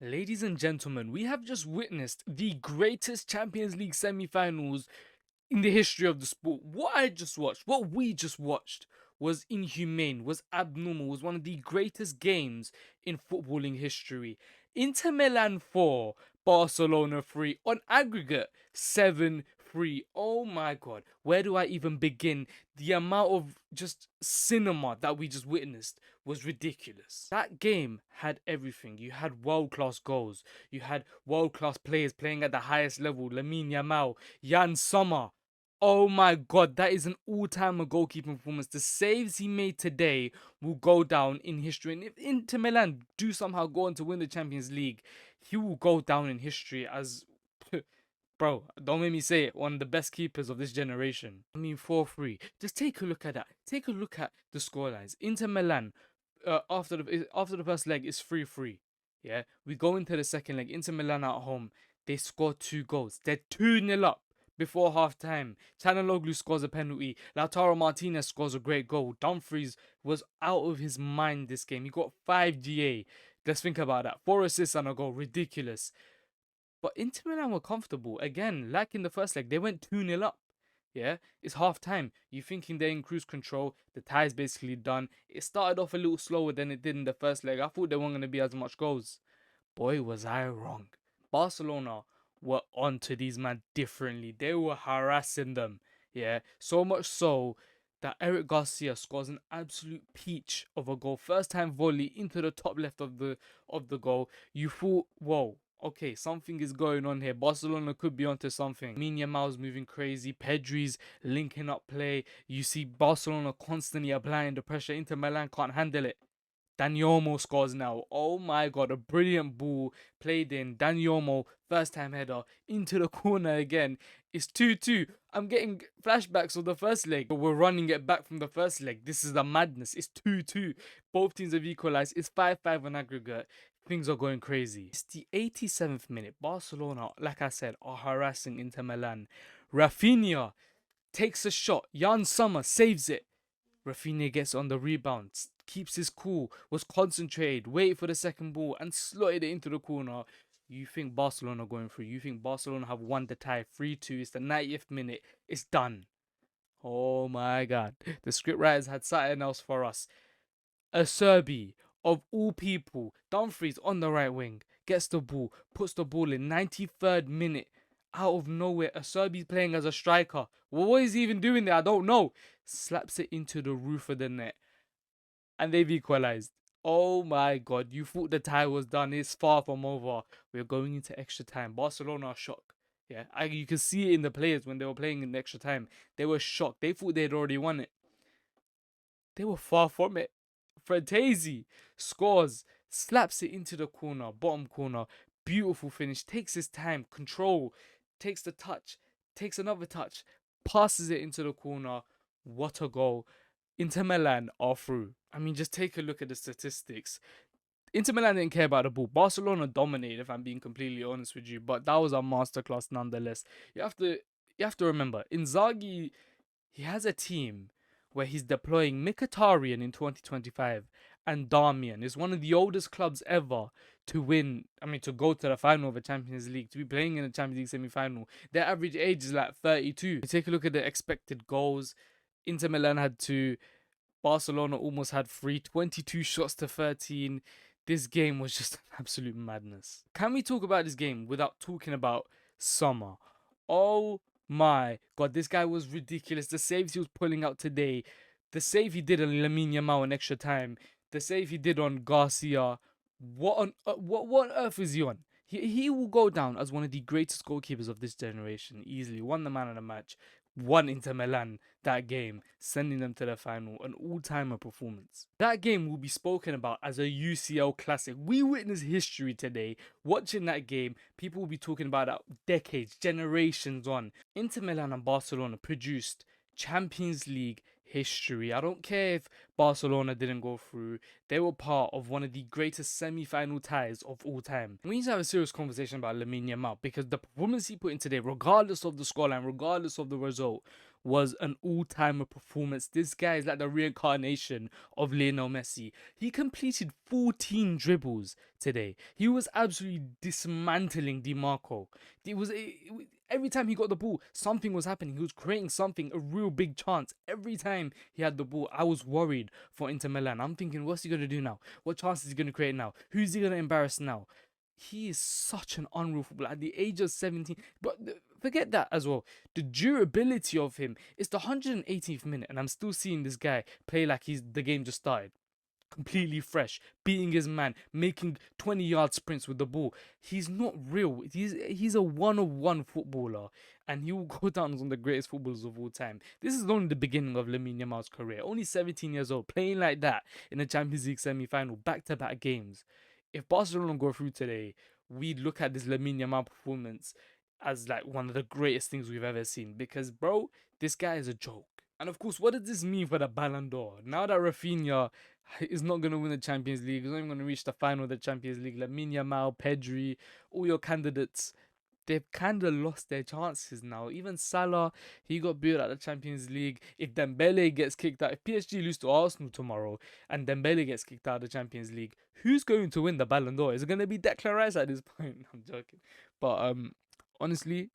Ladies and gentlemen, we have just witnessed the greatest Champions League semi-finals in the history of the sport. What we just watched was inhumane, was abnormal, was one of the greatest games in footballing history. Inter Milan 4, Barcelona 3 on aggregate 7-3. Oh my god, where do I even begin? The amount of just cinema that we just witnessed was ridiculous. That game had everything. You had world-class goals. You had world-class players playing at the highest level. Lamine Yamal, Sommer. Oh my god, that is an all-time goalkeeping performance. The saves he made today will go down in history. And if Inter Milan do somehow go on to win the Champions League, he will go down in history as, bro, don't make me say it, one of the best keepers of this generation. I mean, 4-3. Just take a look at that. Take a look at the scorelines. Inter Milan, after the first leg, is 3-3. Yeah, we go into the second leg. Inter Milan at home, they score 2 goals. They're 2-0 up before half time. Chanaloglu scores a penalty. Lautaro Martinez scores a great goal. Dumfries was out of his mind this game. He got 5 GA. Let's think about that. 4 assists and a goal. Ridiculous. But Inter Milan were comfortable. Again, like in the first leg, they went 2-0 up. Yeah, it's half time. You're thinking they're in cruise control. The tie's basically done. It started off a little slower than it did in the first leg. I thought there weren't going to be as much goals. Boy, was I wrong. Barcelona were onto these men differently. They were harassing them. Yeah, so much so that Eric Garcia scores an absolute peach of a goal. First time volley into the top left of the goal. You thought, whoa, okay, something is going on here. Barcelona could be onto something. Lamine Yamal's moving crazy. Pedri's linking up play. You see Barcelona constantly applying the pressure. Inter Milan can't handle it. Dani Olmo scores now. Oh my god, a brilliant ball played in. Dani Olmo, first time header, into the corner again. It's 2-2. I'm getting flashbacks of the first leg, but we're running it back from the first leg. This is the madness. It's 2-2. Both teams have equalized. It's 5-5 on aggregate. Things are going crazy. It's the 87th minute. Barcelona, like I said, are harassing Inter Milan. Rafinha takes a shot. Sommer saves it. Rafinha gets on the rebound, keeps his cool, was concentrated, waited for the second ball, and slotted it into the corner. You think Barcelona are going through? You think Barcelona have won the tie 3-2? It's the 90th minute. It's done. Oh my god. The scriptwriters had something else for us. A Serbi, of all people, Dumfries on the right wing, gets the ball, puts the ball in 93rd minute. Out of nowhere, a Serbi's playing as a striker. Well, what is he even doing there? I don't know. Slaps it into the roof of the net. And they've equalized. Oh my god, you thought the tie was done. It's far from over. We're going into extra time. Barcelona are shocked. Yeah, you can see it in the players when they were playing in the extra time. They were shocked. They thought they'd already won it. They were far from it. Frattesi scores, slaps it into the corner, bottom corner. Beautiful finish. Takes his time, control, takes the touch, takes another touch, passes it into the corner. What a goal. Inter Milan are through. I mean, just take a look at the statistics. Inter Milan didn't care about the ball. Barcelona dominated, if I'm being completely honest with you, but that was a masterclass nonetheless. You have to remember, Inzaghi, he has a team where he's deploying Mkhitaryan in 2025 and Darmian is one of the oldest clubs ever to win. I mean, to go to the final of a Champions League, to be playing in a Champions League semi-final. Their average age is like 32. You take a look at the expected goals. Inter Milan had 2. Barcelona almost had 3. 22 shots to 13. This game was just an absolute madness. Can we talk about this game without talking about Sommer? Oh my god, this guy was ridiculous. The saves he was pulling out today, the save he did on Lamine Yamal in extra time, the save he did on Garcia. What on earth is he on? He will go down as one of the greatest goalkeepers of this generation. Easily won the man of the match, won Inter Milan that game, sending them to the final, an all-timer performance. That game will be spoken about as a UCL classic. We witnessed history today. Watching that game, people will be talking about that decades, generations on. Inter Milan and Barcelona produced Champions League history. I don't care if Barcelona didn't go through. They were part of one of the greatest semi-final ties of all time. We need to have a serious conversation about Lamine Yamal because the performance he put in today, regardless of the scoreline, regardless of the result, was an all-timer performance. This guy is like the reincarnation of Lionel Messi. He completed 14 dribbles today. He was absolutely dismantling DiMarco. Every time he got the ball, something was happening. He was creating something, a real big chance. Every time he had the ball, I was worried for Inter Milan. I'm thinking, what's he going to do now? What chances is he going to create now? Who's he going to embarrass now? He is such an unreal footballer at the age of 17. But forget that as well. The durability of him. It's the 118th minute, and I'm still seeing this guy play like the game just started. Completely fresh, beating his man, making 20-yard sprints with the ball. He's not real. He's a one-of-one footballer, and he will go down as one of the greatest footballers of all time. This is only the beginning of Lamine Yamal's career. Only 17 years old, playing like that in the Champions League semi-final, back-to-back games. If Barcelona go through today, we look at this Lamine Yamal performance as like one of the greatest things we've ever seen. Because, bro, this guy is a joke. And of course, what does this mean for the Ballon d'Or? Now that Rafinha is not going to win the Champions League, he's not even going to reach the final of the Champions League, Lamine Yamal, Pedri, all your candidates, they've kind of lost their chances now. Even Salah, he got booed at the Champions League. If Dembele gets kicked out, if PSG lose to Arsenal tomorrow and Dembele gets kicked out of the Champions League, who's going to win the Ballon d'Or? Is it going to be Declan Rice at this point? I'm joking. But honestly,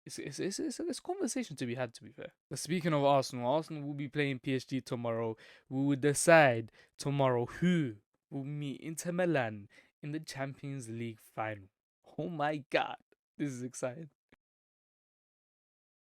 it's a conversation to be had, to be fair. But speaking of Arsenal will be playing PSG tomorrow. We will decide tomorrow who will meet Inter Milan in the Champions League final. Oh my god, this is exciting.